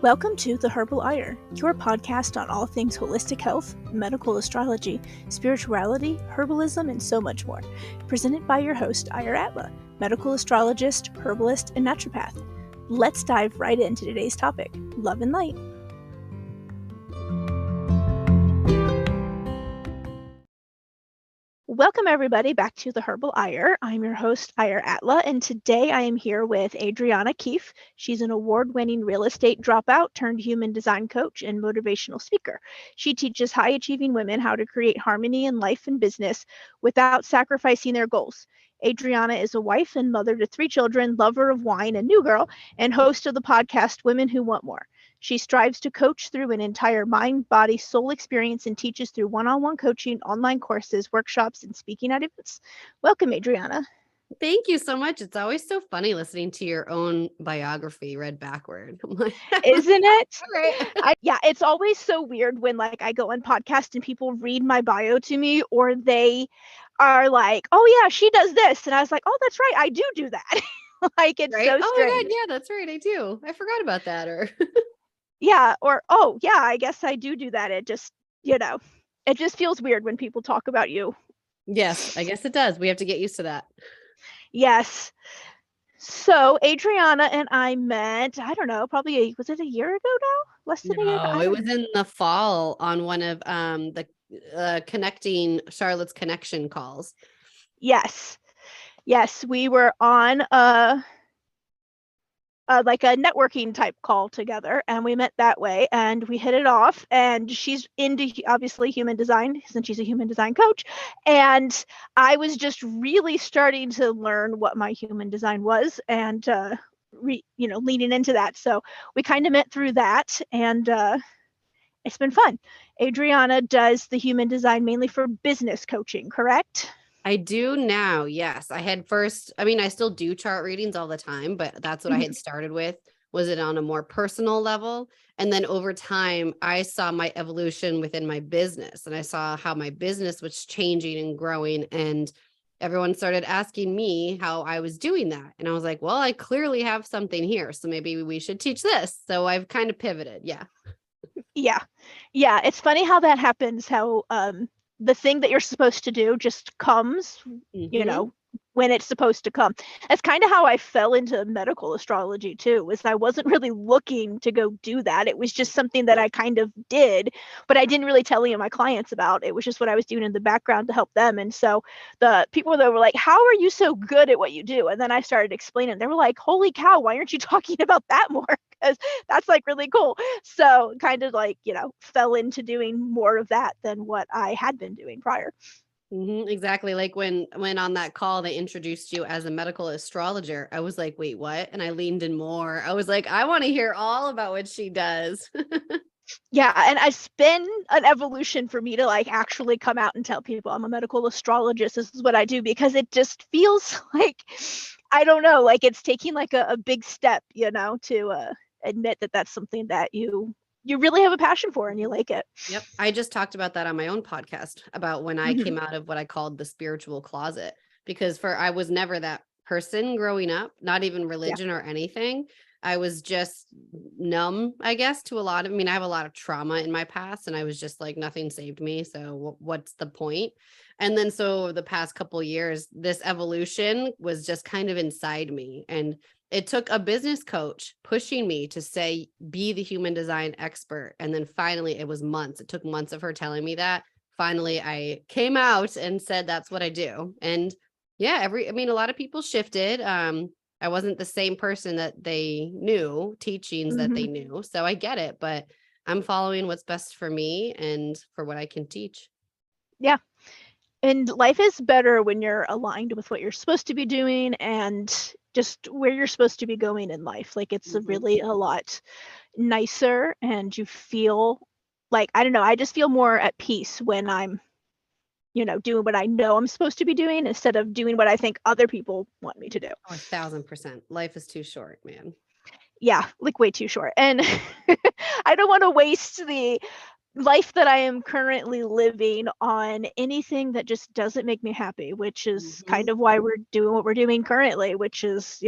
Welcome to The Herbal Ire, your podcast on all things holistic health, medical astrology, spirituality, herbalism, and so much more. Presented by your host, Adriana, medical astrologist, herbalist, and naturopath. Let's dive right into today's topic, love and light. Welcome everybody back to The Herbal Ire. I'm your host, Adriana, and today I am here with Adriana Keefe. She's an award-winning real estate dropout turned human design coach and motivational speaker. She teaches high-achieving women how to create harmony in life and business without sacrificing their goals. Adriana is a wife and mother to 3 children, lover of wine and new girl, and host of the podcast Women Who Want More. She strives to coach through an entire mind, body, soul experience and teaches through one-on-one coaching, online courses, workshops, and speaking at events. Welcome, Adriana. Thank you so much. It's always so funny listening to your own biography read backward. Isn't it? Right. Yeah, it's always so weird when I go on podcast and people read my bio to me, or they are like, oh yeah, she does this. And I was like, oh, that's right. I do that. It's right? so Oh strange. my God. Yeah, that's right. I do. I forgot about that. Or yeah, or oh yeah, I guess I do that. It just, it just feels weird when people talk about you. yes, I guess it does. We have to get used to that. Yes. So Adriana and I met, I don't know, probably was it a year ago now? Less than a year ago? No, it was in the fall on one of the connecting Charlotte's connection calls. Yes. Yes, we were on like a networking type call together, and we met that way and we hit it off. And she's into obviously human design since she's a human design coach, and I was just really starting to learn what my human design was and leaning into that. So we kind of met through that, and it's been fun. Adriana does the human design mainly for business coaching, correct? I do now. Yes. I still do chart readings all the time, but that's what I had started with. Was it on a more personal level? And then over time, I saw my evolution within my business and I saw how my business was changing and growing. And everyone started asking me how I was doing that. And I was like, well, I clearly have something here. So maybe we should teach this. So I've kind of pivoted. Yeah. Yeah. Yeah. It's funny how that happens, how the thing that you're supposed to do just comes, when it's supposed to come. That's kind of how I fell into medical astrology too, was I wasn't really looking to go do that. It was just something that I kind of did, but I didn't really tell any of my clients about. It was just what I was doing in the background to help them. And so the people that were like, how are you so good at what you do? And then I started explaining, they were like, holy cow, why aren't you talking about that more? Because that's really cool. So kind of fell into doing more of that than what I had been doing prior. Exactly. Like when on that call, they introduced you as a medical astrologer. I was like, wait, what? And I leaned in more. I was like, I want to hear all about what she does. Yeah. And it's been an evolution for me to actually come out and tell people I'm a medical astrologist. This is what I do, because it just feels like, I don't know, it's taking a big step, to admit that that's something that you really have a passion for and you like it. Yep. I just talked about that on my own podcast about when I came out of what I called the spiritual closet, because I was never that person growing up, not even religion or anything. I was just numb, I guess, to I have a lot of trauma in my past and I was just like, nothing saved me. So what's the point? And then so the past couple of years, this evolution was just kind of inside me. And it took a business coach pushing me to say, be the human design expert. And then finally it was months. It took months of her telling me that. Finally, I came out and said, that's what I do. And yeah, a lot of people shifted. I wasn't the same person that they knew, teachings that they knew. So I get it, but I'm following what's best for me and for what I can teach. Yeah. And life is better when you're aligned with what you're supposed to be doing and just where you're supposed to be going in life. It's really a lot nicer, and you feel I don't know, I just feel more at peace when I'm, doing what I know I'm supposed to be doing instead of doing what I think other people want me to do. Oh, 1,000%. Life is too short, man. Yeah, way too short. And I don't want to waste the life that I am currently living on anything that just doesn't make me happy, which is kind of why we're doing what we're doing currently, which is,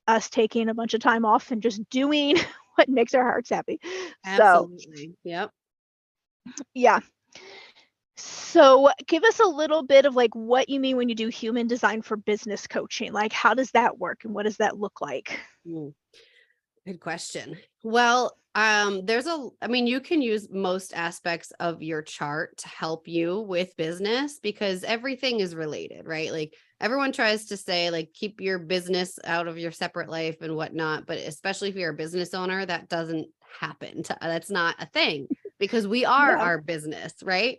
us taking a bunch of time off and just doing what makes our hearts happy. So Absolutely. Yep. yeah. So give us a little bit of like what you mean when you do human design for business coaching. Like how does that work and what does that look like? Good question. Well, I mean, you can use most aspects of your chart to help you with business because everything is related, right? Like everyone tries to say, like, keep your business out of your separate life and whatnot. But especially if you're a business owner, that doesn't happen. That's not a thing because we are Yeah. our business, right?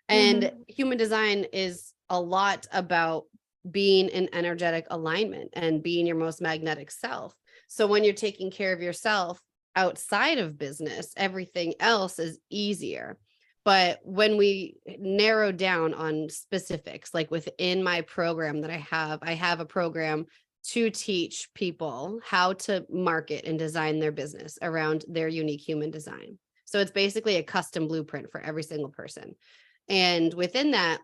And Mm-hmm. human design is a lot about being in energetic alignment and being your most magnetic self. So when you're taking care of yourself outside of business, everything else is easier. But when we narrow down on specifics, like within my program that I have a program to teach people how to market and design their business around their unique human design. So it's basically a custom blueprint for every single person. And within that,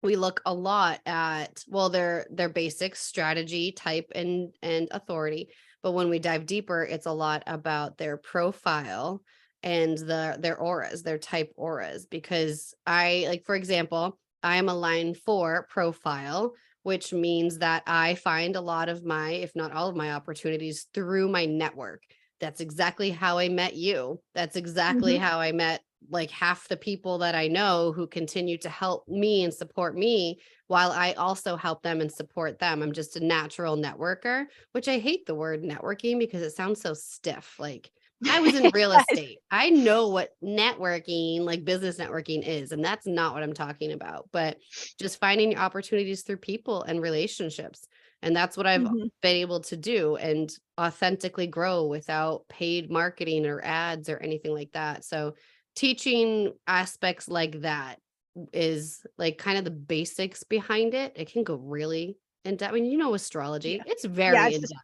we look a lot at, well, their basic strategy, type, and authority. But when we dive deeper, it's a lot about their profile and their auras, their type auras. Because I, like, for example, I am a line 4 profile, which means that I find a lot of my, if not all of my opportunities through my network. That's exactly how I met you. That's exactly Mm-hmm. how I met like half the people that I know who continue to help me and support me while I also help them and support them. I'm just a natural networker, which I hate the word networking because it sounds so stiff. Like I was in real estate. I know what networking, like business networking is, and that's not what I'm talking about, but just finding opportunities through people and relationships. And that's what I've Mm-hmm. been able to do and authentically grow without paid marketing or ads or anything like that. So teaching aspects like that is like kind of the basics behind it. It can go really in depth. I mean, you know, astrology, Yeah. it's Yeah. very It's in just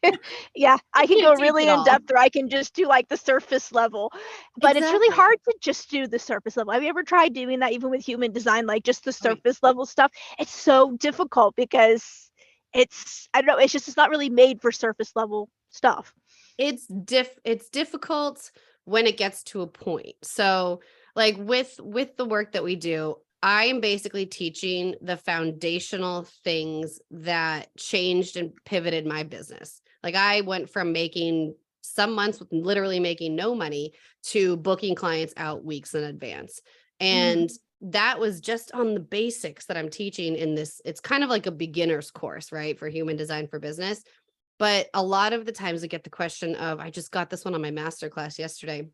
depth. yeah, I I can can't go teach really it in all. depth or I can just do like the surface level. But it's really Exactly. hard to just do the surface level. Have you ever tried doing that even with human design, like just the Oh, yeah. surface level stuff? It's so difficult because I don't know, it's not really made for surface level stuff. It's difficult when it gets to a point. So like with the work that we do, I am basically teaching the foundational things that changed and pivoted my business. Like I went from making some months with literally making no money to booking clients out weeks in advance. And Mm-hmm. that was just on the basics that I'm teaching in this. It's kind of like a beginner's course, right? For human design for business. But a lot of the times I get the question of, I just got this one on my masterclass yesterday.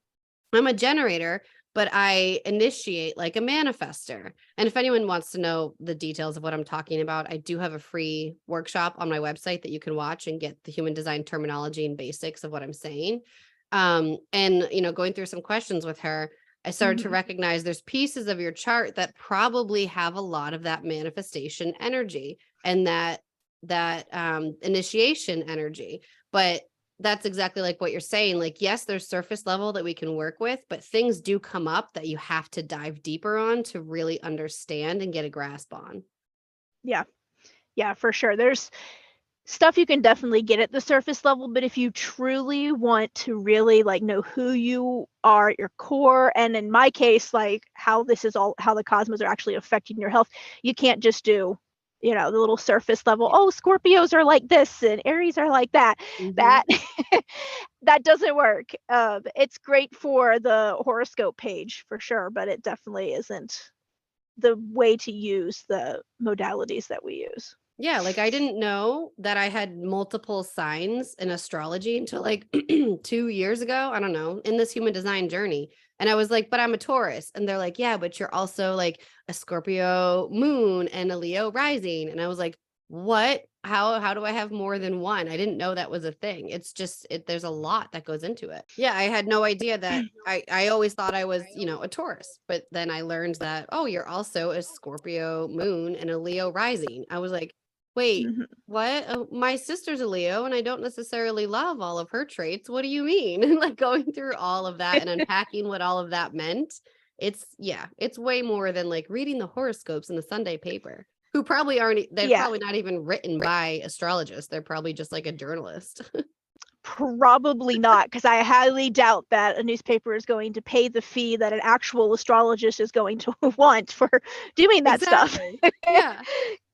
I'm a generator, but I initiate like a manifester. And if anyone wants to know the details of what I'm talking about, I do have a free workshop on my website that you can watch and get the human design terminology and basics of what I'm saying. And you know, going through some questions with her, I started to Mm-hmm. recognize there's pieces of your chart that probably have a lot of that manifestation energy and that initiation energy. But that's exactly like what you're saying. Like, yes, there's surface level that we can work with, but things do come up that you have to dive deeper on to really understand and get a grasp on. Yeah. Yeah, for sure. There's stuff you can definitely get at the surface level, but if you truly want to really like know who you are at your core, and in my case, like how the cosmos are actually affecting your health, you can't just do, the little surface level, Yeah. oh, Scorpios are like this and Aries are like that. Mm-hmm. That that doesn't work. It's great for the horoscope page for sure, but it definitely isn't the way to use the modalities that we use. Yeah, like I didn't know that I had multiple signs in astrology until like 2 years ago. I don't know, in this human design journey. And I was like, but I'm a Taurus. And they're like, yeah, but you're also like a Scorpio moon and a Leo rising. And I was like, what? How do I have more than one? I didn't know that was a thing. It's just there's a lot that goes into it. Yeah, I had no idea that I always thought I was, you know, a Taurus, but then I learned that, oh, you're also a Scorpio moon and a Leo rising. I was like, wait, Mhm. what? My sister's a Leo and I don't necessarily love all of her traits. What do you mean? And like going through all of that and unpacking what all of that meant. Yeah, it's way more than like reading the horoscopes in the Sunday paper, who probably aren't, they're Yeah, probably not even written by astrologists. They're probably just like a journalist. Probably not, because I highly doubt that a newspaper is going to pay the fee that an actual astrologist is going to want for doing that stuff. Yeah.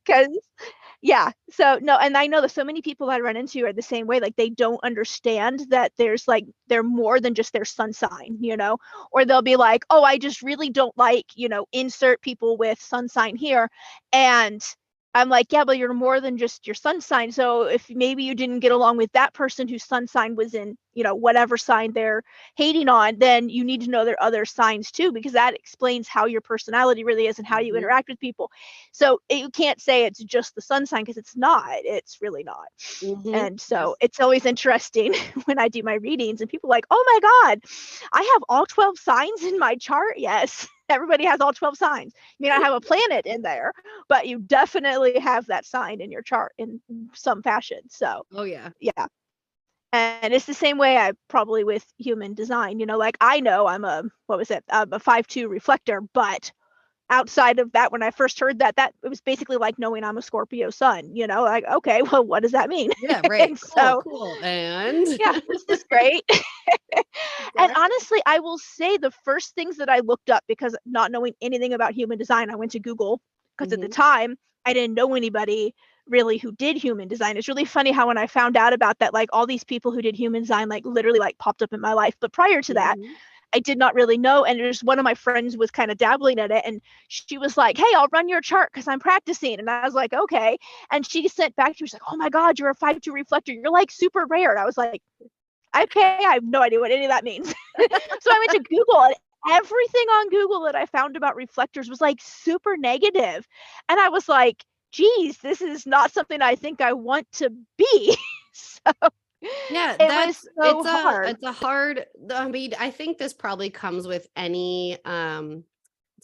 Because yeah, so no, and I know that so many people I run into are the same way. Like they don't understand that there's like they're more than just their sun sign, or they'll be like, oh, I just really don't like, insert people with sun sign here. And I'm like, yeah, but you're more than just your sun sign. So if maybe you didn't get along with that person whose sun sign was in, whatever sign they're hating on, then you need to know their other signs too, because that explains how your personality really is and how you interact with people. So you can't say it's just the sun sign, because it's not. It's really not. And so it's always interesting when I do my readings and people are like, oh my God, I have all 12 signs in my chart. Yes, everybody has all 12 signs. You may not have a planet in there, but you definitely have that sign in your chart in some fashion. So, yeah. And it's the same way I probably with human design, like I know I'm a 5-2 reflector, but outside of that, when I first heard that it was basically like knowing I'm a Scorpio sun, like, okay, well, what does that mean? Yeah, right. And so, cool. And yeah, this is great. And honestly, I will say the first things that I looked up, because not knowing anything about human design, I went to Google, because at the time I didn't know anybody really who did human design. It's really funny how when I found out about that, like all these people who did human design, like literally like popped up in my life. But prior to that, I did not really know. And just one of my friends was kind of dabbling at it, and she was like, hey, I'll run your chart because I'm practicing. And I was like, okay. And she sent back to me, she's like, oh my God, you're a 5-2 reflector. You're like super rare. And I was like, okay, I have no idea what any of that means. So I went to Google, and everything on Google that I found about reflectors was like super negative. And I was like, geez, this is not something I think I want to be. So yeah, it was so hard. it's a hard, I mean, I think this probably comes with any what I'm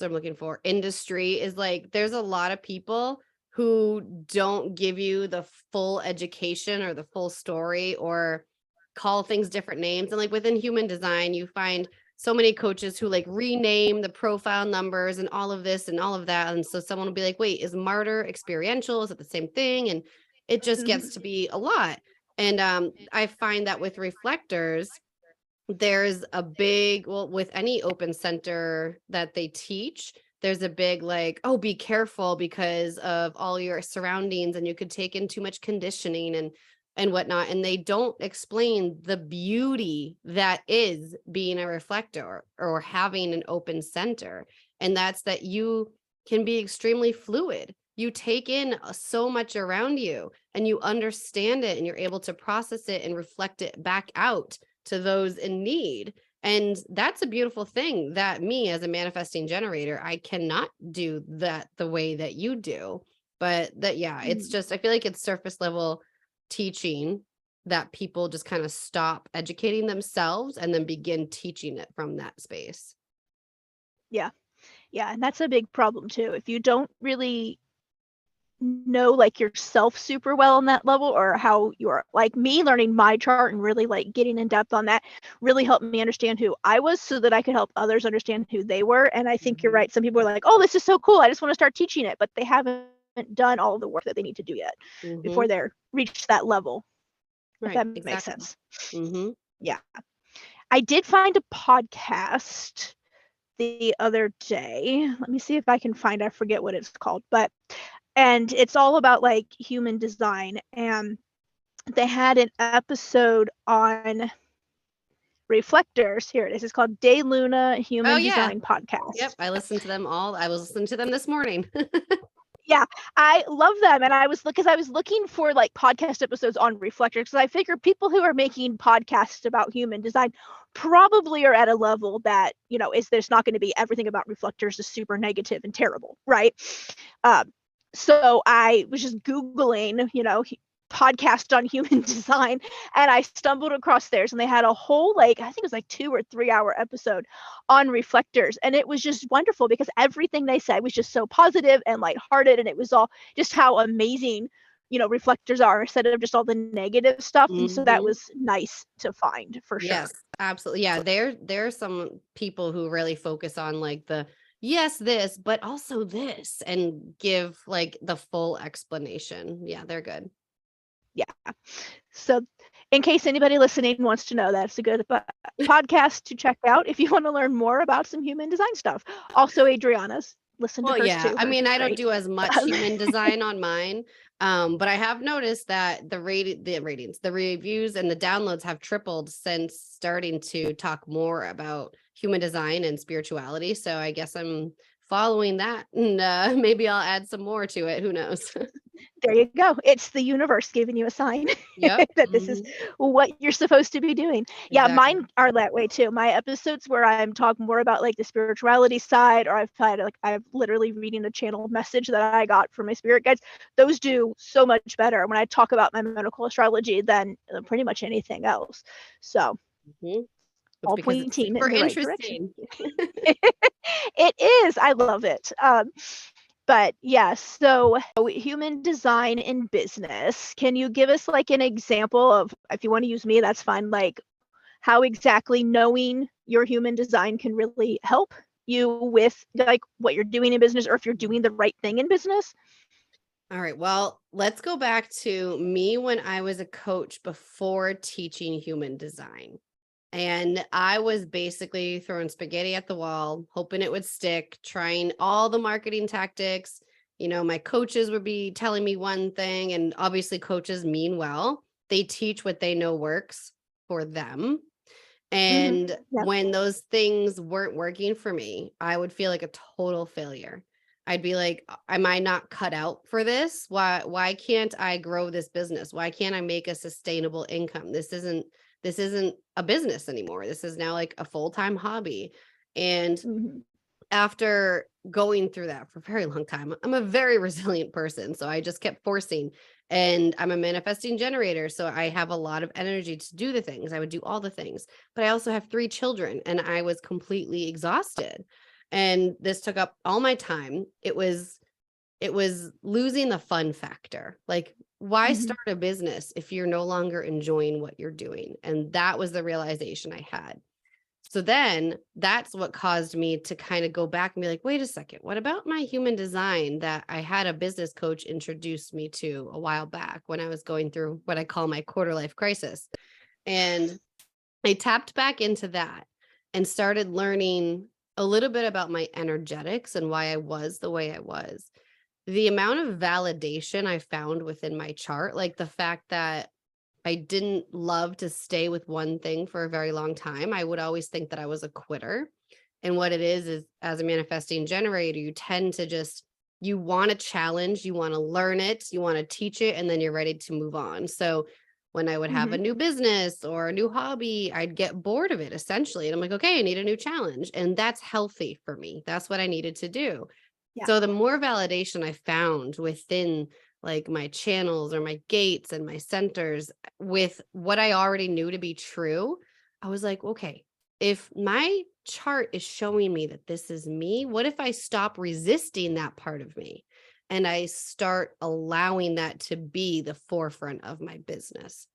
looking for, industry, is like there's a lot of people who don't give you the full education or the full story, or call things different names. And like within human design, you find so many coaches who like rename the profile numbers and all of this and all of that. And so someone will be like, wait, is martyr experiential? Is it the same thing? And it just gets to be a lot. And I find that with reflectors, there's a big, well, with any open center that they teach, there's a big like, oh, be careful because of all your surroundings, and you could take in too much conditioning and whatnot. And they don't explain the beauty that is being a reflector or having an open center. And that's that you can be extremely fluid. You take in so much around you and you understand it, and you're able to process it and reflect it back out to those in need. And that's a beautiful thing that me as a manifesting generator, I cannot do that the way that you do. But that, yeah, it's just, I feel like it's surface level teaching that people just kind of stop educating themselves and then begin teaching it from that space. Yeah. Yeah. And that's a big problem too. If you don't really know like yourself super well on that level, or how you're like me, learning my chart and really like getting in depth on that really helped me understand who I was, so that I could help others understand who they were. And I think you're right. Some people are like, oh, this is so cool, I just want to start teaching it, but they haven't done all of the work that they need to do yet before they're reached that level. If that makes sense. Yeah. I did find a podcast the other day. Let me see if I can find, I forget what it's called, and it's all about like human design. And they had an episode on reflectors. Here it is. It's called Day Luna Human Design Podcast. Yep. I listened to them all. I was listening to them this morning. Yeah, I love them. And I was looking for like podcast episodes on reflectors, because I figure people who are making podcasts about human design probably are at a level that, is there's not going to be everything about reflectors is super negative and terrible, right? So I was just Googling, podcast on human design, and I stumbled across theirs, and they had a whole, like, I think it was like 2 or 3 hour episode on reflectors. And it was just wonderful, because everything they said was just so positive and lighthearted, and it was all just how amazing, reflectors are, instead of just all the negative stuff. And so that was nice to find, for sure. Yes, absolutely. Yeah, there are some people who really focus on like the yes, this, but also this, and give like the full explanation. Yeah, they're good. Yeah. So in case anybody listening wants to know, that's a good podcast to check out if you want to learn more about some human design stuff. Also, Adriana's. Listen to hers too. I mean, I don't great. do as much human design on mine, but I have noticed that the ratings, the reviews, and the downloads have tripled since starting to talk more about human design and spirituality. So I guess I'm following that, and maybe I'll add some more to it. Who knows? There you go. It's the universe giving you a sign Yep. that this is what you're supposed to be doing. Yeah, Exactly. mine are that way too. My episodes where I'm talking more about like the spirituality side, or I've literally reading a channel message that I got from my spirit guides. Those do so much better when I talk about my medical astrology than pretty much anything else. So all because it's pointing super in the right direction. interesting. It is. I love it. But yeah, so human design in business. Can you give us like an example of, if you want to use me, that's fine, like how exactly knowing your human design can really help you with like what you're doing in business, or if you're doing the right thing in business? All right. Well, let's go back to me when I was a coach before teaching human design. And I was basically throwing spaghetti at the wall, hoping it would stick, trying all the marketing tactics. My coaches would be telling me one thing, and obviously coaches mean well. They teach what they know works for them. And Yep. when those things weren't working for me, I would feel like a total failure. I'd be like, am I not cut out for this? Why can't I grow this business? Why can't I make a sustainable income? This isn't a business anymore. This is now like a full-time hobby. And after going through that for a very long time, I'm a very resilient person. So I just kept forcing, and I'm a manifesting generator. So I have a lot of energy to do the things. I would do all the things, but I also have 3 children, and I was completely exhausted. And this took up all my time. It was losing the fun factor. Like, why start a business if you're no longer enjoying what you're doing? And that was the realization I had. So then that's what caused me to kind of go back and be like, wait a second, what about my human design that I had a business coach introduce me to a while back when I was going through what I call my quarter life crisis? And I tapped back into that and started learning a little bit about my energetics and why I was the way I was. The amount of validation I found within my chart, like the fact that I didn't love to stay with one thing for a very long time. I would always think that I was a quitter. And what it is as a manifesting generator, you tend to you want to challenge, you want to learn it, you want to teach it, and then you're ready to move on. So when I would have a new business or a new hobby, I'd get bored of it essentially. And I'm like, okay, I need a new challenge. And that's healthy for me. That's what I needed to do. Yeah. So the more validation I found within like my channels or my gates and my centers with what I already knew to be true, I was like, okay, if my chart is showing me that this is me, what if I stop resisting that part of me and I start allowing that to be the forefront of my business?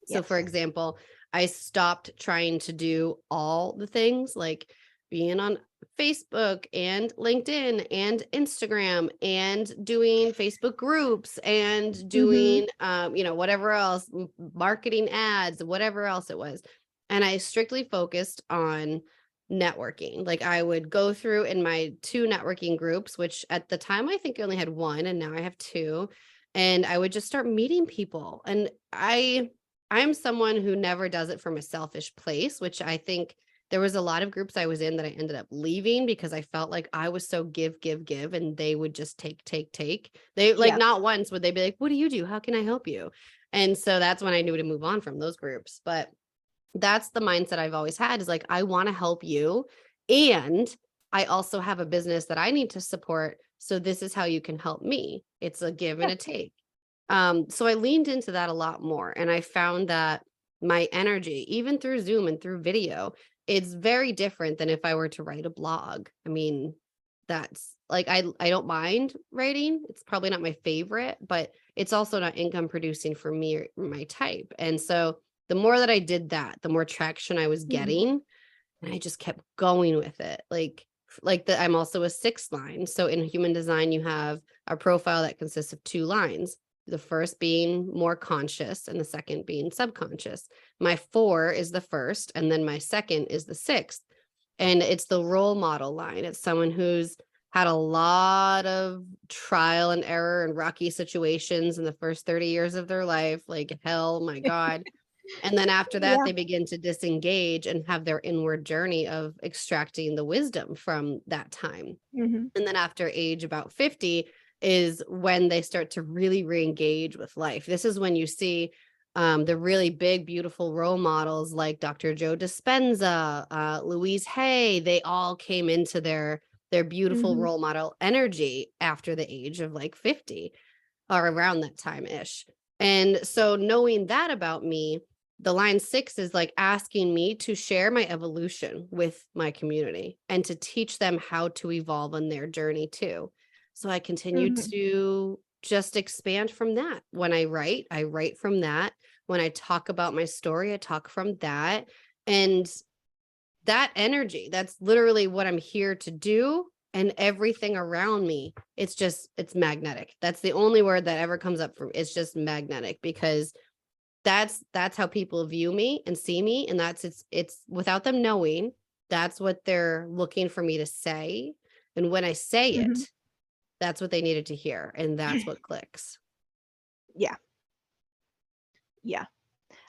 So for example, I stopped trying to do all the things like being on Facebook and LinkedIn and Instagram and doing Facebook groups and doing, whatever else, marketing ads, whatever else it was. And I strictly focused on networking. Like I would go through in my 2 networking groups, which at the time I think I only had 1 and now I have 2. And I would just start meeting people. And I'm someone who never does it from a selfish place, which I think there was a lot of groups I was in that I ended up leaving because I felt like I was so give, and they would just take. They like not once would they be like, what do you do? How can I help you? And so that's when I knew to move on from those groups. But that's the mindset I've always had is like, I want to help you. And I also have a business that I need to support. So this is how you can help me. It's a give and a take. So I leaned into that a lot more. And I found that my energy, even through Zoom and through video, it's very different than if I were to write a blog. I mean, that's like, I don't mind writing. It's probably not my favorite, but it's also not income producing for me or my type. And so the more that I did that, the more traction I was getting. And I just kept going with it. I'm also a 6th line. So in human design, you have a profile that consists of 2 lines. The first being more conscious and the second being subconscious. My 4 is the first, and then my second is the 6th. And it's the role model line. It's someone who's had a lot of trial and error and rocky situations in the first 30 years of their life. Like, hell, my God. And then after that, Yeah. they begin to disengage and have their inward journey of extracting the wisdom from that time. Mm-hmm. And then after age about 50 is when they start to really re-engage with life. This is when you see the really big, beautiful role models like Dr. Joe Dispenza, Louise Hay. They all came into their beautiful Mm-hmm. role model energy after the age of like 50 or around that time ish. And so knowing that about me, the line 6 is like asking me to share my evolution with my community and to teach them how to evolve on their journey too. So I continue Mm-hmm. to just expand from that. When I write from that. When I talk about my story, I talk from that. And that energy, that's literally what I'm here to do. And everything around me, it's magnetic. That's the only word that ever comes up for me. It's just magnetic, because that's how people view me and see me. And it's without them knowing, that's what they're looking for me to say. And when I say Mm-hmm. it, that's what they needed to hear. And that's what clicks. Yeah. Yeah.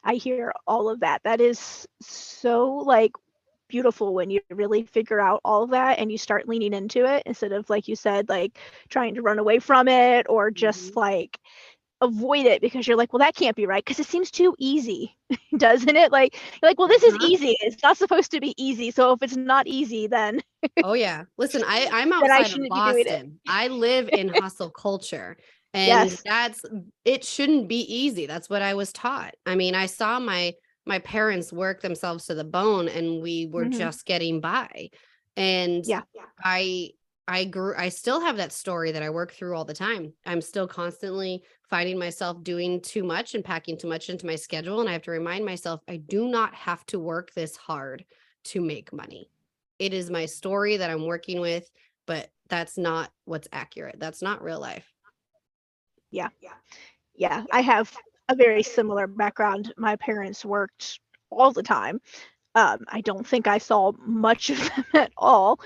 I hear all of that. That is so like beautiful when you really figure out all of that and you start leaning into it instead of, like you said, like trying to run away from it or just Mhm. like avoid it because you're like, well, that can't be right because it seems too easy, doesn't it? Like you're like, well, this is Uh-huh. easy. It's not supposed to be easy. So if it's not easy, then Oh yeah. Listen, I'm then I outside of shouldn't be doing it. Boston. I live in hustle culture. And Yes. it shouldn't be easy. That's what I was taught. I mean, I saw my parents work themselves to the bone and we were Mm-hmm. just getting by. And Yeah. I I still have that story that I work through all the time. I'm still constantly finding myself doing too much and packing too much into my schedule. And I have to remind myself, I do not have to work this hard to make money. It is my story that I'm working with, but that's not what's accurate. That's not real life. Yeah. Yeah. I have a very similar background. My parents worked all the time. I don't think I saw much of them at all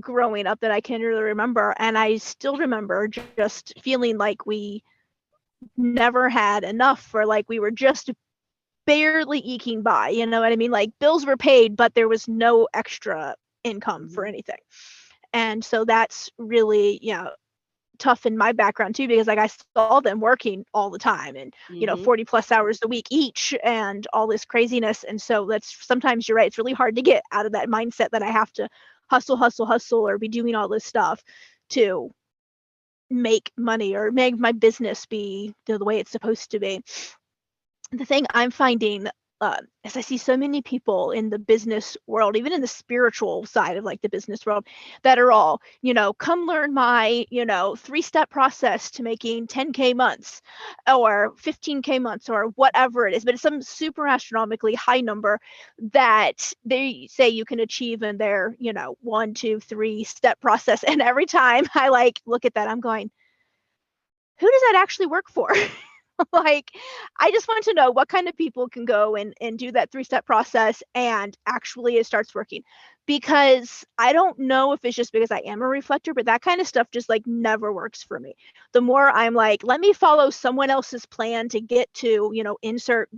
growing up that I can really remember. And I still remember just feeling like we never had enough, or like we were just barely eking by. You know what I mean? Like bills were paid, but there was no extra income for Mhm. anything. And so that's really, tough in my background too, because like I saw them working all the time and Mhm. 40 plus hours a week each and all this craziness. And so that's, sometimes you're right, it's really hard to get out of that mindset that I have to hustle or be doing all this stuff to make money or make my business be the way it's supposed to be. The thing I'm finding is I see so many people in the business world, even in the spiritual side of like the business world, that are all, come learn my, 3-step process to making 10K months or 15K months or whatever it is. But it's some super astronomically high number that they say you can achieve in their, 1, 2, 3-step process. And every time I like look at that, I'm going, who does that actually work for? Like, I just want to know what kind of people can go and do that 3-step process and actually it starts working. Because I don't know if it's just because I am a reflector, but that kind of stuff just like never works for me. The more I'm like, let me follow someone else's plan to get to, insert,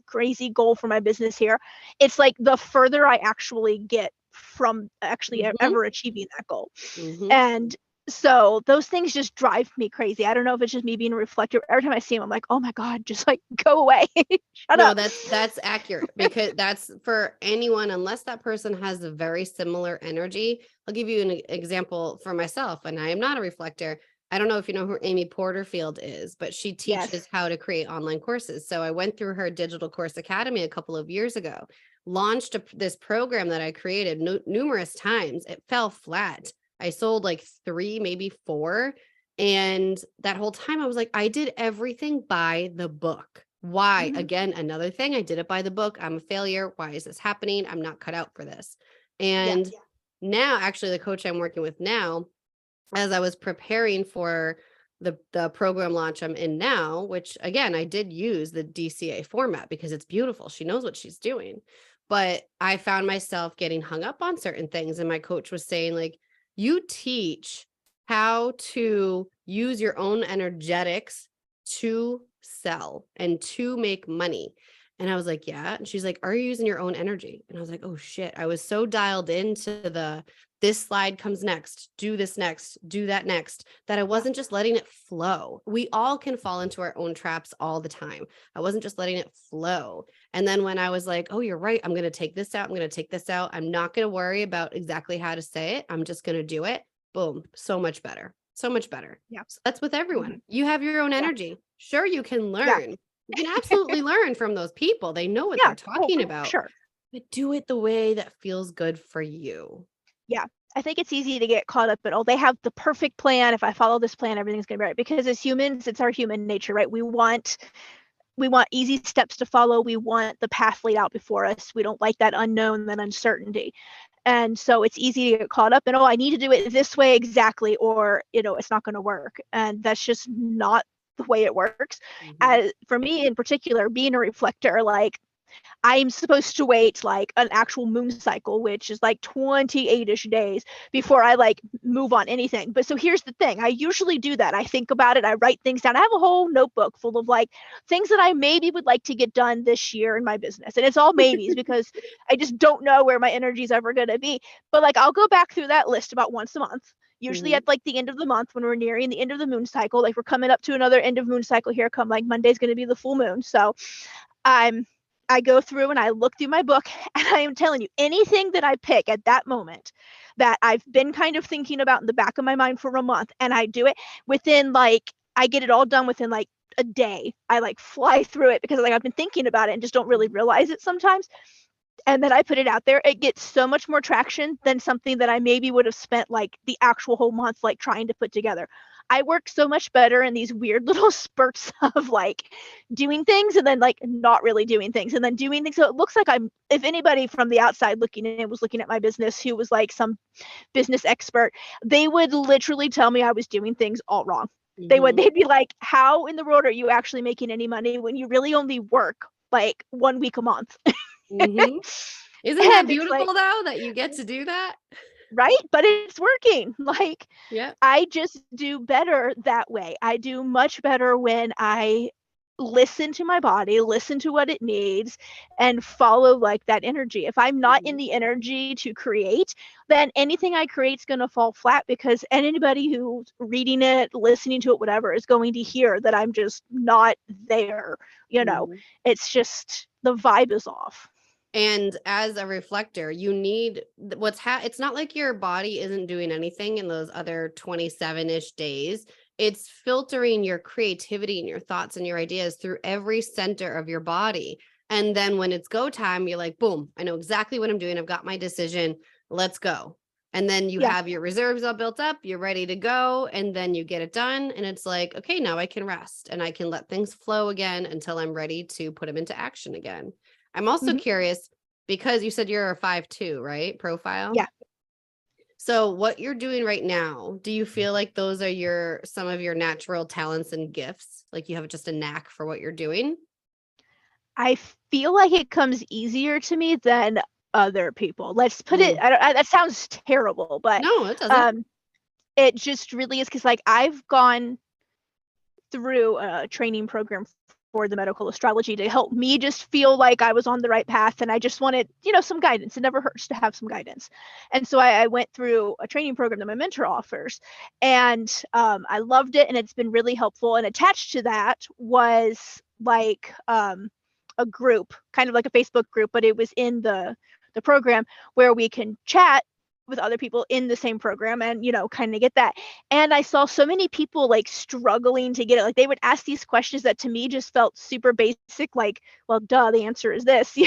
crazy goal for my business here. It's like the further I actually get from actually Mhm. ever achieving that goal. Mhm. And so those things just drive me crazy. I don't know if it's just me being a reflector. Every time I see them, I'm like, oh my God, just like go away. Shut No, up. that's accurate, because that's for anyone, unless that person has a very similar energy. I'll give you an example for myself, and I am not a reflector. I don't know if you know who Amy Porterfield is, but she teaches Yes. how to create online courses. So I went through her Digital Course Academy a couple of years ago, launched this program that I created numerous times. It fell flat. I sold like 3, maybe 4. And that whole time I was like, I did everything by the book. Why? Mm-hmm. Again, another thing, I did it by the book. I'm a failure. Why is this happening? I'm not cut out for this. Yeah. And now, actually, the coach I'm working with now, as I was preparing for the program launch I'm in now, which again, I did use the DCA format because it's beautiful. She knows what she's doing. But I found myself getting hung up on certain things. And my coach was saying, like, you teach how to use your own energetics to sell and to make money. And I was like, yeah. And she's like, are you using your own energy? And I was like, oh shit. I was so dialed into this slide comes next, do this next, do that next, that I wasn't just letting it flow. We all can fall into our own traps all the time. I wasn't just letting it flow. And then when I was like, oh, you're right, I'm going to take this out. I'm going to take this out. I'm not going to worry about exactly how to say it. I'm just going to do it. Boom. So much better. So much better. Yeah. So that's with everyone. You have your own energy. Sure, you can learn. Yeah. You can absolutely learn from those people. They know what they're talking about. Sure. But do it the way that feels good for you. Yeah. I think it's easy to get caught up in, oh, they have the perfect plan. If I follow this plan, everything's going to be right. Because as humans, it's our human nature, right? We want easy steps to follow. We want the path laid out before us. We don't like that unknown, that uncertainty. And so it's easy to get caught up in, oh, I need to do it this way exactly, or, it's not going to work. And that's just not the way it works. As for me in particular, being a reflector, like, I'm supposed to wait like an actual moon cycle, which is like 28-ish days before I like move on anything. But so here's the thing. I usually do that. I think about it. I write things down. I have a whole notebook full of like things that I maybe would like to get done this year in my business. And it's all maybes because I just don't know where my energy is ever going to be. But like I'll go back through that list about once a month. Usually at like the end of the month when we're nearing the end of the moon cycle, like we're coming up to another end of moon cycle here, come like Monday's going to be the full moon. So I go through and I look through my book, and I am telling you, anything that I pick at that moment that I've been kind of thinking about in the back of my mind for a month, and I do it within like, I get it all done within like a day. I like fly through it because like I've been thinking about it and just don't really realize it sometimes. And then I put it out there. It gets so much more traction than something that I maybe would have spent like the actual whole month like trying to put together. I work so much better in these weird little spurts of like doing things and then like not really doing things and then doing things. So it looks like if anybody from the outside looking in was looking at my business who was like some business expert, they would literally tell me I was doing things all wrong. They'd be like, how in the world are you actually making any money when you really only work like 1 week a month? Isn't that beautiful though, that you get to do that? Right? But it's working. Like, yeah, I just do better that way. I do much better when I listen to my body, listen to what it needs, and follow like that energy. If I'm not in the energy to create, then anything I create is going to fall flat because anybody who's reading it, listening to it, whatever, is going to hear that I'm just not there. It's just the vibe is off. And as a reflector, you need it's not like your body isn't doing anything in those other 27-ish days. It's filtering your creativity and your thoughts and your ideas through every center of your body. And then when it's go time, you're like, boom, I know exactly what I'm doing. I've got my decision. Let's go. And then you have your reserves all built up. You're ready to go. And then you get it done. And it's like, okay, now I can rest and I can let things flow again until I'm ready to put them into action again. I'm also curious because you said you're a 5'2", right? Profile. Yeah. So what you're doing right now, do you feel like those are some of your natural talents and gifts? Like you have just a knack for what you're doing? I feel like it comes easier to me than other people. Let's put it, that sounds terrible, but no, it doesn't. It just really is because like I've gone through a training program for the medical astrology to help me just feel like I was on the right path. And I just wanted, some guidance. It never hurts to have some guidance. And so I went through a training program that my mentor offers, and I loved it. And it's been really helpful. And attached to that was like a group, kind of like a Facebook group, but it was in the program where we can chat with other people in the same program and kind of get that. And I saw so many people like struggling to get it. Like they would ask these questions that to me just felt super basic, like, well, duh, the answer is this,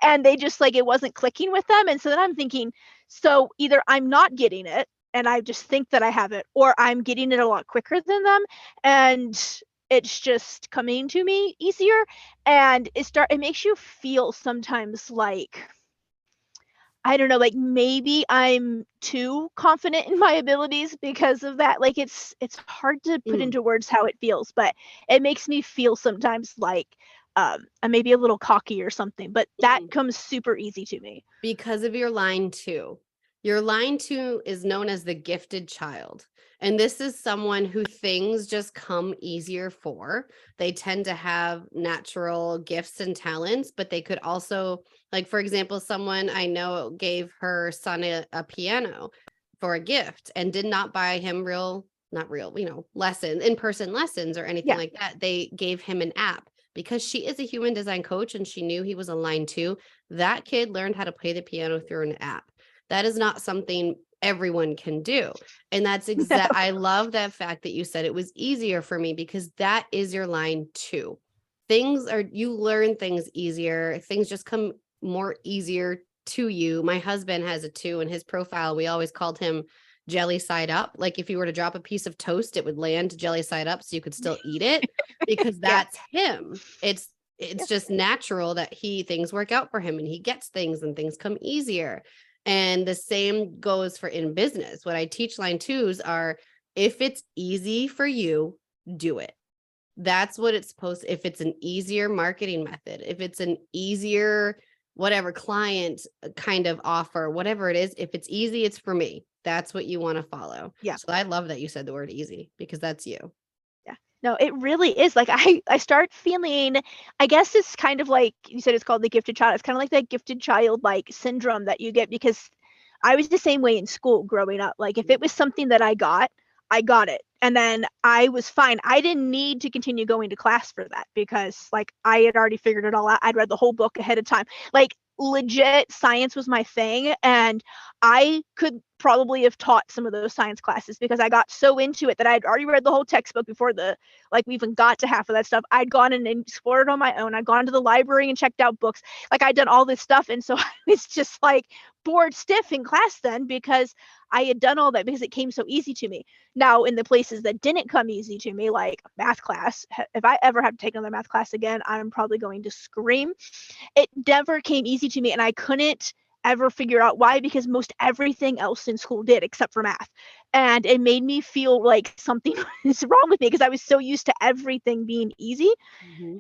and they just like it wasn't clicking with them. And so then I'm thinking, so either I'm not getting it and I just think that I have it, or I'm getting it a lot quicker than them and it's just coming to me easier. And it makes you feel sometimes like I don't know, like maybe I'm too confident in my abilities because of that. Like it's hard to put into words how it feels, but it makes me feel sometimes like I'm maybe a little cocky or something, but that comes super easy to me. Because of your line 2. Your line 2 is known as the gifted child. And this is someone who things just come easier for. They tend to have natural gifts and talents, but they could also, like, for example, someone I know gave her son a piano for a gift and did not buy him not real, lessons, in-person lessons or anything Yeah. like that. They gave him an app because she is a human design coach and she knew he was a line 2. That kid learned how to play the piano through an app. That is not something everyone can do. And that's No. I love that fact that you said it was easier for me, because that is your line 2. You learn things easier. Things just come more easier to you. My husband has a 2 in his profile. We always called him jelly side up. Like if you were to drop a piece of toast, it would land jelly side up so you could still eat it, because that's him. It's just natural that things work out for him and he gets things and things come easier. And the same goes for in business. What I teach line 2s are, if it's easy for you, do it. That's what it's supposed to. If it's an easier marketing method, if it's an easier whatever client kind of offer, whatever it is, if it's easy, it's for me. That's what you want to follow. Yeah. So I love that you said the word easy, because that's you. Yeah. No, it really is. Like I start feeling, I guess it's kind of like you said, it's called the gifted child. It's kind of like that gifted child like syndrome that you get, because I was the same way in school growing up. Like if it was something that I got it. And then I was fine. I didn't need to continue going to class for that, because like I had already figured it all out. I'd read the whole book ahead of time. Like legit science was my thing, and I could probably have taught some of those science classes because I got so into it that I'd already read the whole textbook before we even got to half of that stuff. I'd gone and explored on my own. I'd gone to the library and checked out books. Like I'd done all this stuff, and so I was just like bored stiff in class then, because I had done all that because it came so easy to me. Now, in the places that didn't come easy to me, like math class, if I ever have to take another math class again, I'm probably going to scream. It never came easy to me, and I couldn't ever figure out why, because most everything else in school did except for math. And it made me feel like something was wrong with me because I was so used to everything being easy.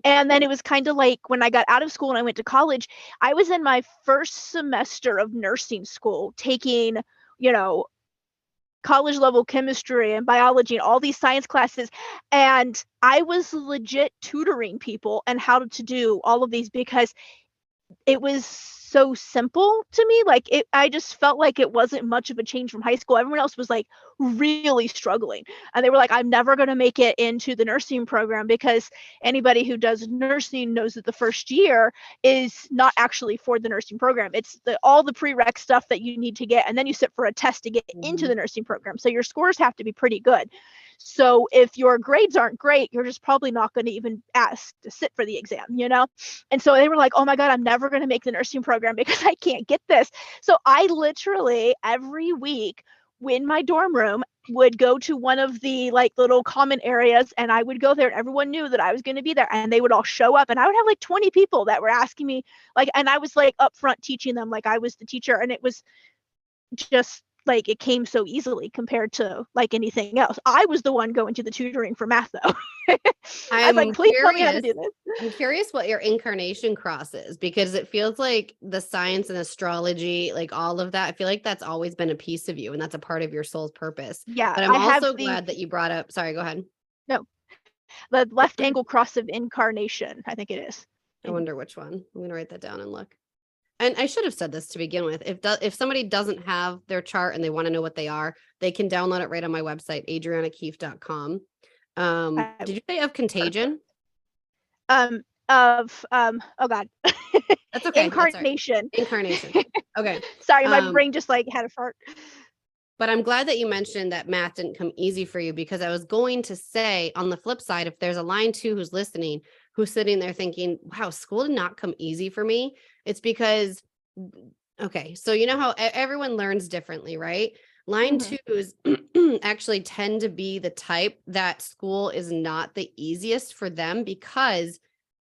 And then it was kind of like when I got out of school and I went to college, I was in my first semester of nursing school taking, college level chemistry and biology and all these science classes. And I was legit tutoring people and how to do all of these because it was so simple to me. Like I just felt like it wasn't much of a change from high school. Everyone else was like really struggling, and they were like, I'm never going to make it into the nursing program, because anybody who does nursing knows that the first year is not actually for the nursing program. It's all the prereq stuff that you need to get, and then you sit for a test to get into the nursing program. So your scores have to be pretty good. So if your grades aren't great, you're just probably not going to even ask to sit for the exam, And so they were like, oh my God, I'm never going to make the nursing program because I can't get this. So I literally every week in my dorm room would go to one of the like little common areas, and I would go there, and everyone knew that I was going to be there, and they would all show up, and I would have like 20 people that were asking me, like, and I was like up front teaching them like I was the teacher, and it was just like it came so easily compared to like anything else. I was the one going to the tutoring for math though. I was like, please tell me how to do this. I'm curious what your incarnation cross is, because it feels like the science and astrology, like all of that, I feel like that's always been a piece of you and that's a part of your soul's purpose. Yeah, but I'm also glad that you brought up, sorry, go ahead. No, the left angle cross of incarnation, I think it is. I wonder which one. I'm gonna write that down and look. And I should have said this to begin with. If somebody doesn't have their chart and they want to know what they are, they can download it right on my website, adrianakeefe.com. Did you say of contagion? Oh God. That's okay. Incarnation. Incarnation. Okay. Sorry, my brain just like had a fart. But I'm glad that you mentioned that math didn't come easy for you, because I was going to say, on the flip side, if there's a line 2 who's listening, who's sitting there thinking, wow, school did not come easy for me. It's because, okay, so you know how everyone learns differently, right? Line 2s actually tend to be the type that school is not the easiest for them, because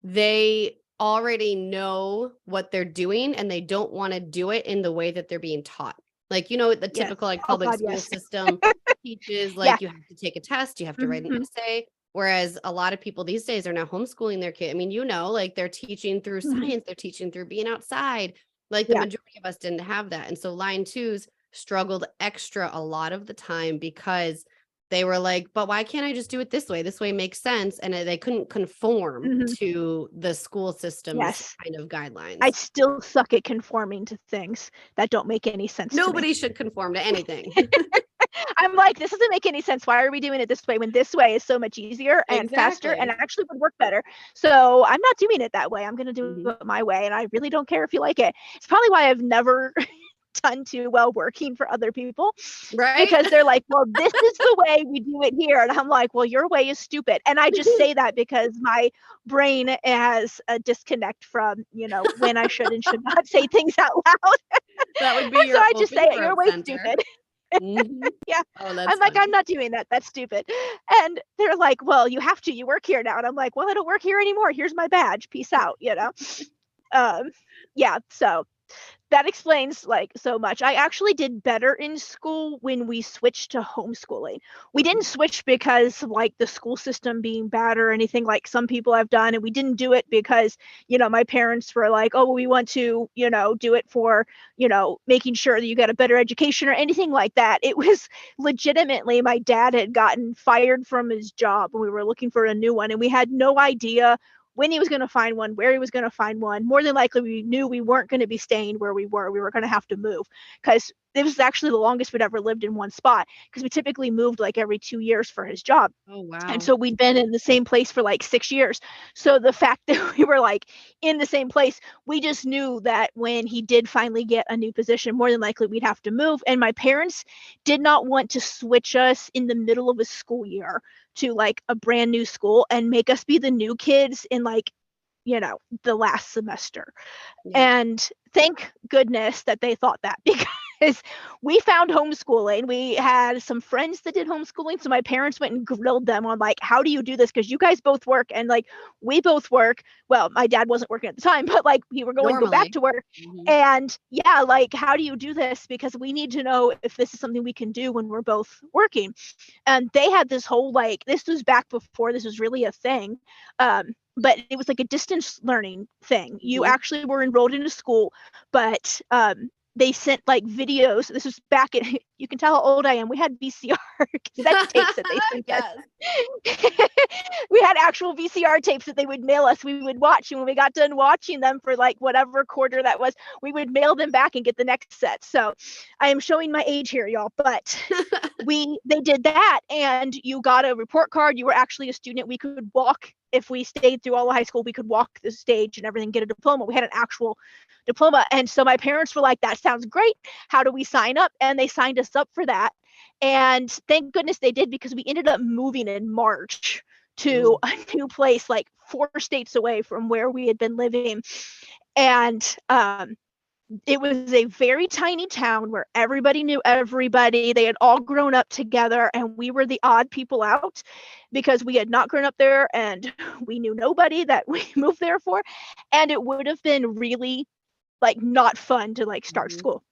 they already know what they're doing and they don't want to do it in the way that they're being taught. Like, the Yes. typical like Oh public God, school yes. system teaches Yeah. like you have to take a test, you have to write an Mhm. essay. Whereas a lot of people these days are now homeschooling their kid. I mean, like they're teaching through Mhm. science, they're teaching through being outside. Like the Yeah. majority of us didn't have that. And so line twos struggled extra a lot of the time because they were like, but why can't I just do it this way? This way makes sense. And they couldn't conform Mhm. to the school system's Yes. kind of I guidelines. still suck at conforming to things that don't make any sense to me. Nobody should conform to anything. I'm like, this doesn't make any sense. Why are we doing it this way when this way is so much easier and faster and Exactly. actually would work better? So I'm not doing it that way. I'm going to do Mhm. it my way. And I really don't care if you like it. It's probably why I've never done too well working for other people, Right? because they're like, well, this is the way we do it here. And I'm like, well, your way is stupid. And I just say that because my brain has a disconnect from, when I should and should not say things out loud. That would be And so your I just say open it, your throat way's center. stupid. Mhm. Yeah. Oh, that's I'm like, I'm funny. not doing that. That's stupid. And they're like, well, you have to. You work here now. And I'm like, well, I don't work here anymore. Here's my badge. Peace out. Um, yeah. So that explains like so much. I actually did better in school when we switched to homeschooling. We didn't switch because like the school system being bad or anything like some people have done. And we didn't do it because, my parents were like, oh, we want to, do it for, making sure that you get a better education or anything like that. It was legitimately my dad had gotten fired from his job and we were looking for a new one. And we had no idea when he was going to find one, where he was going to find one. More than likely, we knew we weren't going to be staying where we were. We were going to have to move because it was actually the longest we'd ever lived in one spot because we typically moved like every 2 years for his job. Oh, And wow. so we'd been in the same place for like 6 years. So the fact that we were like in the same place, we just knew that when he did finally get a new position, more than likely we'd have to move. And my parents did not want to switch us in the middle of a school year to like a brand new school and make us be the new kids in like, the last semester. Yeah. And thank goodness that they thought that because we found homeschooling. We had some friends that did homeschooling. So my parents went and grilled them on like, how do you do this? Because you guys both work and like we both work. Well, my dad wasn't working at the time, but like we were going to go back Normally. to work. Mhm. And yeah, like, how do you do this? Because we need to know if this is something we can do when we're both working. And they had this whole like, this was back before this was really a thing. But it was like a distance learning thing. You Mhm. actually were enrolled in a school, but they sent like videos. This was back in, you can tell how old I am. We had VCR cassette tapes that they sent us. Yes. We had actual VCR tapes that they would mail us. We would watch, and when we got done watching them for like whatever quarter that was, we would mail them back and get the next set. So I am showing my age here, y'all, but they did that and you got a report card. You were actually a student. We could walk. If we stayed through all of high school, we could walk the stage and everything, get a diploma. We had an actual diploma. And so my parents were like, that sounds great. How do we sign up? And they signed us up for that. And thank goodness they did, because we ended up moving in March to Ooh. a new place, like 4 states away from where we had been living. And it was a very tiny town where everybody knew everybody. They had all grown up together, and we were the odd people out because we had not grown up there and we knew nobody that we moved there for. And it would have been really like not fun to like start Mhm. school.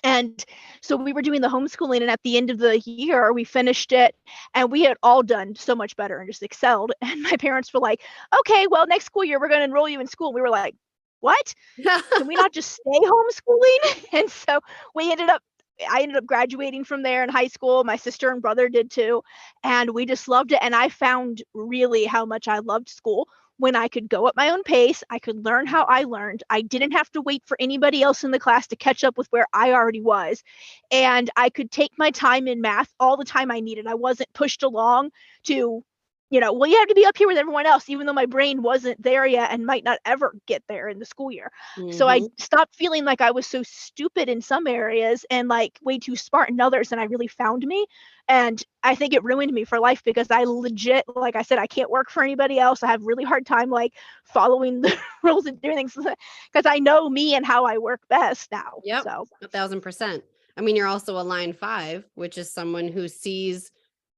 And so we were doing the homeschooling, and at the end of the year, we finished it, and we had all done so much better and just excelled. And my parents were like, okay, well, next school year, we're going to enroll you in school. We were like, what? Can we not just stay homeschooling? And so I ended up graduating from there in high school. My sister and brother did too. And we just loved it. And I found really how much I loved school when I could go at my own pace. I could learn how I learned. I didn't have to wait for anybody else in the class to catch up with where I already was. And I could take my time in math all the time I needed. I wasn't pushed along to, well, you have to be up here with everyone else, even though my brain wasn't there yet and might not ever get there in the school year. So I Mhm. stopped feeling like I was so stupid in some areas and like way too smart in others. And I really found me. And I think it ruined me for life because I legit, like I said, I can't work for anybody else. I have really hard time like following the rules and doing things because I know me and how I work best now. Yep. So 1,000%. I mean, you're also a line 5, which is someone who sees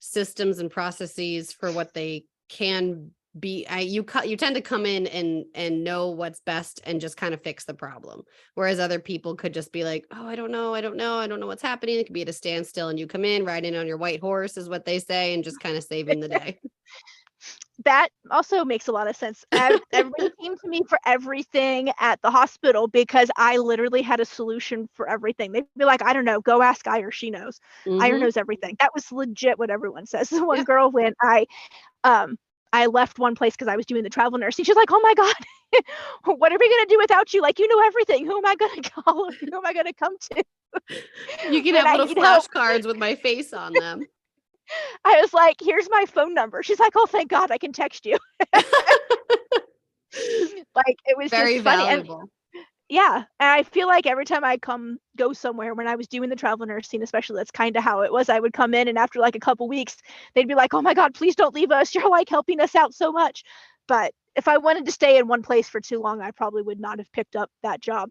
systems and processes for what they can you tend to come in and know what's best and just kind of fix the problem. Whereas other people could just be like, oh, I don't know what's happening. It could be at a standstill, and you come in riding on your white horse, is what they say, and just kind of saving the day. That also makes a lot of sense. Everybody came to me for everything at the hospital because I literally had a solution for everything. They'd be like, I don't know, go ask Ira, she knows. Ira knows everything. That was legit what everyone says. One girl, when I left one place because I was doing the travel nursing, she's like, oh my God, what are we going to do without you? Like, you know everything. Who am I going to call? Who am I going to come to? You can have little flashcards with my face on them. I was like, here's my phone number. She's like, oh, thank God, I can text you. Like, it was very just funny. valuable. And, yeah. And I feel like every time I go somewhere, when I was doing the travel nursing, especially, that's kind of how it was. I would come in, and after like a couple weeks, they'd be like, oh my God, please don't leave us. You're like helping us out so much. But if I wanted to stay in one place for too long, I probably would not have picked up that job.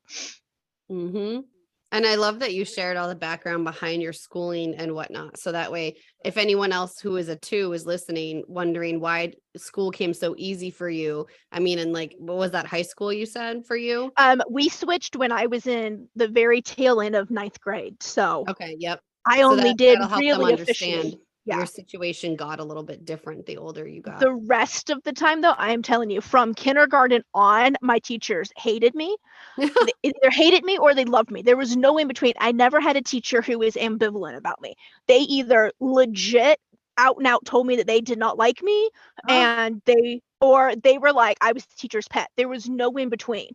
And I love that you shared all the background behind your schooling and whatnot. So that way, if anyone else who is a 2 is listening, wondering why school came so easy for you. I mean, and like, what was that, high school you said for you? We switched when I was in the very tail end of 9th grade. So okay, yep. I only did that'll help really them understand officially. Yeah. Your situation got a little bit different the older you got. The rest of the time, though, I am telling you, from kindergarten on, my teachers hated me. They either hated me or they loved me. There was no in between. I never had a teacher who was ambivalent about me. They either legit out and out told me that they did not like me, and they were like, I was the teacher's pet. There was no in between.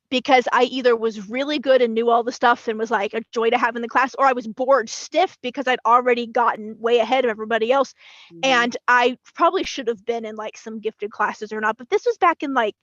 Because I either was really good and knew all the stuff and was like a joy to have in the class, or I was bored stiff because I'd already gotten way ahead of everybody else. And I probably should have been in like some gifted classes or not, but this was back in like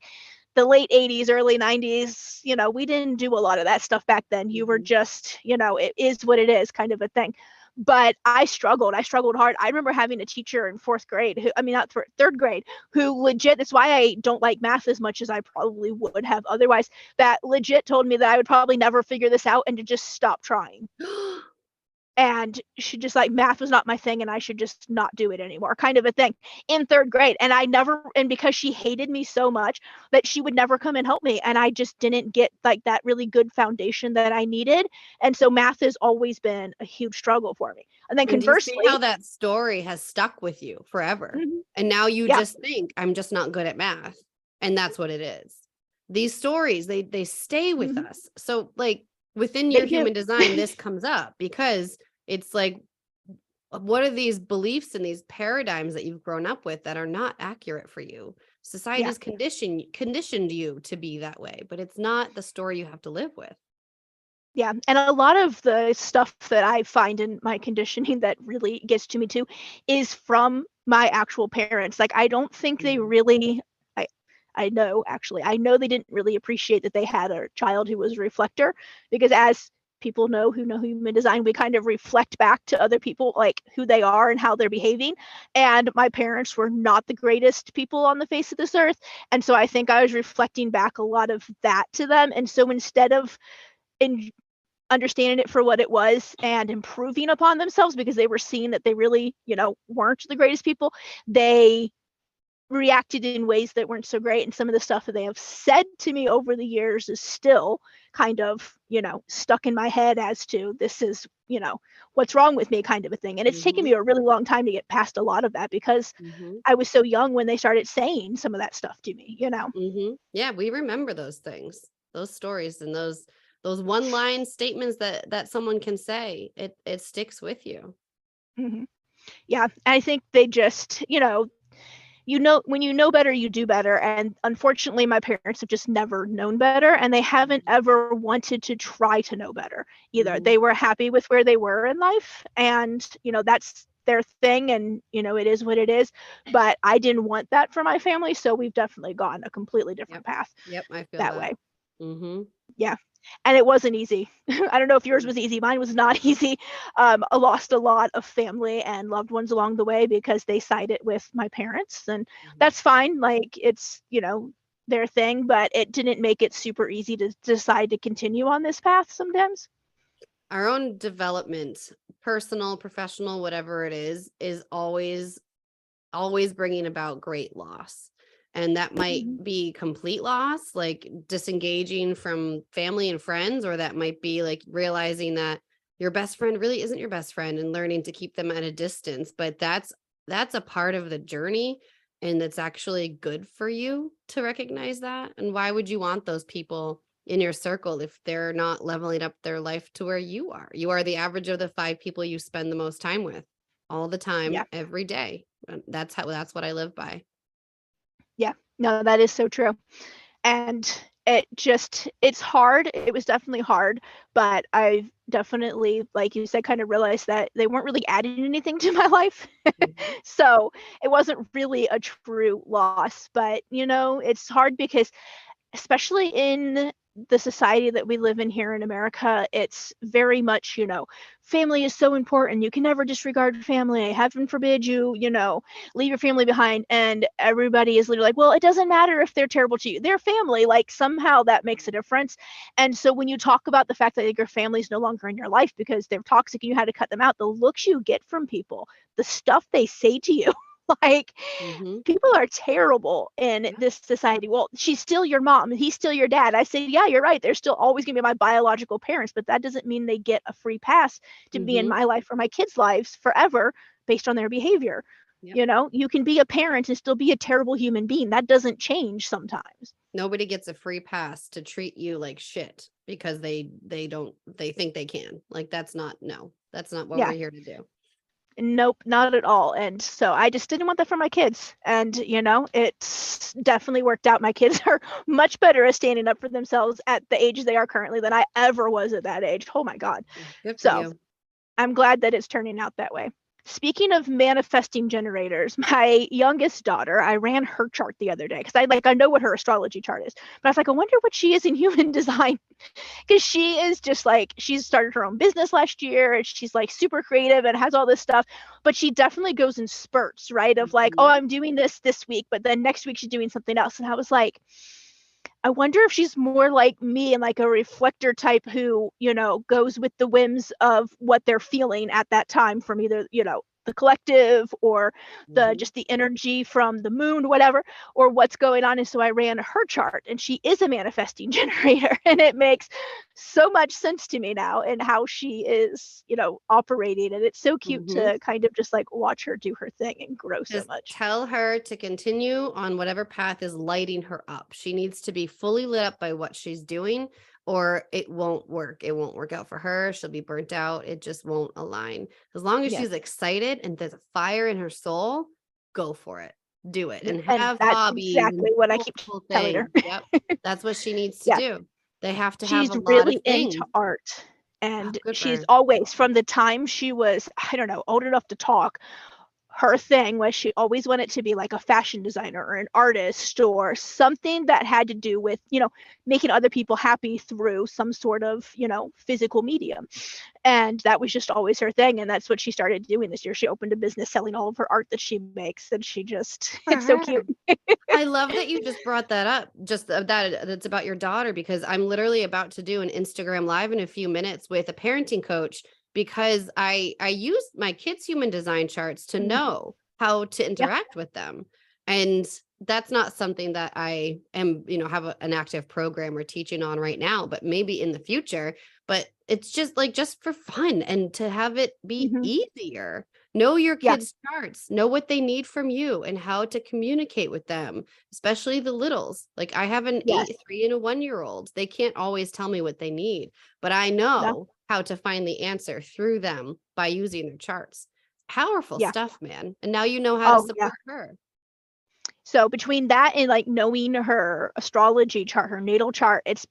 the late 80s, early 90s. We didn't do a lot of that stuff back then. You were just, it is what it is kind of a thing. But I struggled hard. I remember having a teacher in 4th grade not 3rd grade, who legit, that's why I don't like math as much as I probably would have otherwise, that legit told me that I would probably never figure this out and to just stop trying. And she just like, math was not my thing and I should just not do it anymore, kind of a thing, in 3rd grade. And because she hated me so much that she would never come and help me, and I just didn't get like that really good foundation that I needed. And so math has always been a huge struggle for me. And then conversely, do you see how that story has stuck with you forever? And now you just think, I'm just not good at math, and that's what it is. These stories, they stay with us. So like, within your human design, this comes up because it's like, what are these beliefs and these paradigms that you've grown up with that are not accurate for you? Society's conditioned you to be that way, but it's not the story you have to live with. Yeah. And a lot of the stuff that I find in my conditioning that really gets to me too is from my actual parents. Like, I don't think they really, I know they didn't really appreciate that they had a child who was a reflector, because as people who know human design, we kind of reflect back to other people, like who they are and how they're behaving. And my parents were not the greatest people on the face of this earth. And so I think I was reflecting back a lot of that to them. And so instead of understanding it for what it was and improving upon themselves, because they were seeing that they really, weren't the greatest people, they reacted in ways that weren't so great. And some of the stuff that they have said to me over the years is still kind of, stuck in my head as to, this is, what's wrong with me, kind of a thing. And it's taken me a really long time to get past a lot of that, because I was so young when they started saying some of that stuff to me, Yeah, we remember those things, those stories, and those one-line statements that someone can say. It sticks with you. Yeah, I think they just, when you know better, you do better. And unfortunately, my parents have just never known better, and they haven't ever wanted to try to know better either. They were happy with where they were in life, and that's their thing, and it is what it is. But I didn't want that for my family, so we've definitely gone a completely different path. I feel that way. Yeah. And it wasn't easy. I don't know if yours was easy. Mine was not easy. I lost a lot of family and loved ones along the way because they sided with my parents, and that's fine. Like, it's, their thing, but it didn't make it super easy to decide to continue on this path sometimes. Our own development, personal, professional, whatever it is always always bringing about great loss. And that might be complete loss, like disengaging from family and friends, or that might be like realizing that your best friend really isn't your best friend and learning to keep them at a distance. But that's a part of the journey, and it's actually good for you to recognize that. And why would you want those people in your circle if they're not leveling up their life to where you are? You are the average of the 5 people you spend the most time with all the time, Yeah. every day. That's what I live by. Yeah. No, that is so true. And it's hard. It was definitely hard, but I've definitely, like you said, kind of realized that they weren't really adding anything to my life. So it wasn't really a true loss. But, it's hard because especially in the society that we live in here in America, it's very much, family is so important. You can never disregard family. Heaven forbid you leave your family behind. And everybody is literally like, well, it doesn't matter if they're terrible to you. They're family. Like somehow that makes a difference. And so when you talk about the fact that like, your family is no longer in your life because they're toxic and you had to cut them out, the looks you get from people, the stuff they say to you, like people are terrible in this society. Well, she's still your mom, he's still your dad. I say, yeah, you're right. They're still always gonna be my biological parents, but that doesn't mean they get a free pass to be in my life or my kids' lives forever based on their behavior. Yep. You can be a parent and still be a terrible human being. That doesn't change sometimes. Nobody gets a free pass to treat you like shit because they think they can. Like that's not what Yeah. we're here to do. Nope, not at all. And so I just didn't want that for my kids. And, it's definitely worked out. My kids are much better at standing up for themselves at the age they are currently than I ever was at that age. Oh my God. Good for So you. I'm glad that it's turning out that way. Speaking of manifesting generators, my youngest daughter, I ran her chart the other day because I know what her astrology chart is, but I was like, I wonder what she is in human design, because she is just like, she's started her own business last year and she's like super creative and has all this stuff, but she definitely goes in spurts, right? Of like, oh, I'm doing this week, but then next week she's doing something else. And I was like, I wonder if she's more like me and like a reflector type who, goes with the whims of what they're feeling at that time from either, the collective or just the energy from the moon, whatever, or what's going on. And so I ran her chart and she is a manifesting generator, and it makes so much sense to me now and how she is, operating. And it's so cute to kind of just like watch her do her thing and grow so Just much. tell her to continue on whatever path is lighting her up. She needs to be fully lit up by what she's doing, or it won't work. It won't work out for her. She'll be burnt out. It just won't align. As long as Yes. she's excited and there's a fire in her soul, go for it. Do it and And have that's hobbies and exactly what I keep multiple telling her. things. Yep. That's what she needs to Yeah. do. They have to have She's a lot of really into things. art. Oh, And good for she's her. always, from the time she was, I don't know, old enough to talk, her thing was she always wanted to be like a fashion designer or an artist or something that had to do with, making other people happy through some sort of, physical medium. And that was just always her thing. And that's what she started doing this year. She opened a business selling all of her art that she makes. And she just, For it's so her. cute. I love that you just brought that up, just that's about your daughter, because I'm literally about to do an Instagram live in a few minutes with a parenting coach, because I use my kids' human design charts to know how to Yeah. interact with them. And that's not something that I am, have an active program or teaching on right now, but maybe in the future. But it's just for fun and to have it be Mm-hmm. easier. Know your Yeah. kids' charts, know what they need from you and how to communicate with them, especially the littles. Like I have an Yes. 3 and a 1-year-old. They can't always tell me what they need, but I No. know how to find the answer through them by using their charts. Powerful Yeah. stuff, man. And now you know how to Oh, yeah. support her. So between that and like knowing her astrology chart, her natal chart, it's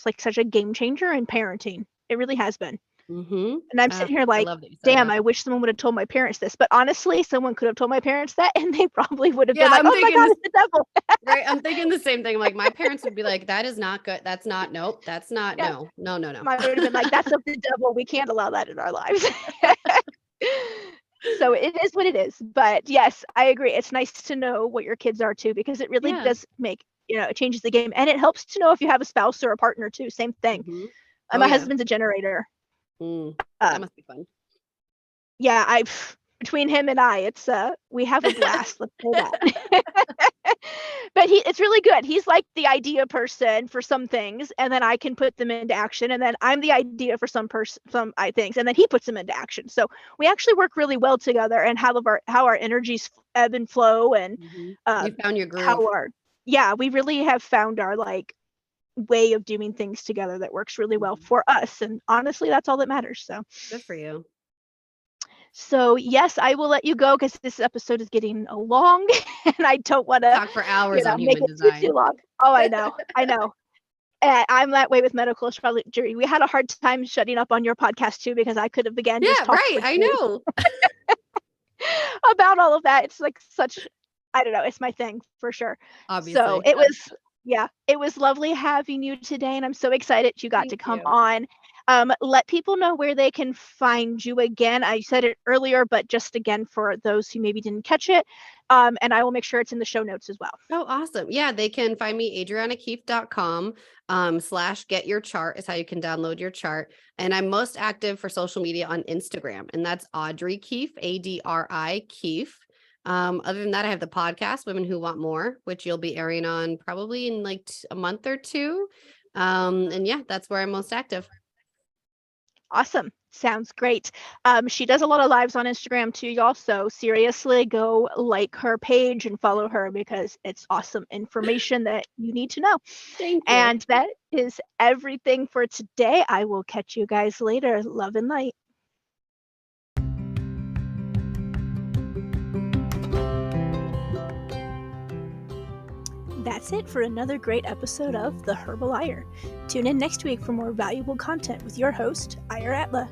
like such a game changer in parenting. It really has been. And I'm sitting here I like, love that you said damn, that. I wish someone would have told my parents this. But honestly, someone could have told my parents that and they probably would have Yeah, been like, I'm oh my thinking God, this, it's the devil. right? I'm thinking the same thing. Like my parents would be like, that is not good. That's not, nope. That's not, Yeah. no, no, no, no. Mine would have been like, that's of the devil. We can't allow that in our lives. So it is what it is. But yes, I agree. It's nice to know what your kids are too, because it really Yeah. does make, it changes the game. And it helps to know if you have a spouse or a partner too. Same thing. Oh My yeah. husband's a generator. That Um, must be fun. yeah, between him and I, it's we have a blast. Let's say that. But it's really good. He's like the idea person for some things, and then I can put them into action. And then I'm the idea for some things, and then he puts them into action. So we actually work really well together, and how our energies ebb and flow, and You found your groove. We really have found our like way of doing things together that works really well for us. And honestly, that's all that matters. So good for you. So yes, I will let you go because this episode is getting long, and I don't want to talk for hours on make human it design. Too long. Oh, I know. I'm that way with medical astrology. We had a hard time shutting up on your podcast too because I could have began just talking. I know about all of that. It's like such, I don't know. It's my thing for sure. Obviously, so it was lovely having you today, and I'm so excited you got to come on. Let people know where they can find you again. I said it earlier, but just again for those who maybe didn't catch it. And I will make sure it's in the show notes as well. Oh, awesome. Yeah, they can find me adrianakeefe.com /get your chart is how you can download your chart. And I'm most active for social media on Instagram, and that's Audrey Keefe, ADRI Keefe. Other than that, I have the podcast, Women Who Want More, which you'll be airing on probably in like a month or two. And yeah, that's where I'm most active. Awesome. Sounds great. She does a lot of lives on Instagram too, y'all. So seriously, go like her page and follow her because it's awesome information that you need to know. Thank you. And that is everything for today. I will catch you guys later. Love and light. That's it for another great episode of The Herbal Ire. Tune in next week for more valuable content with your host, Ire Atla.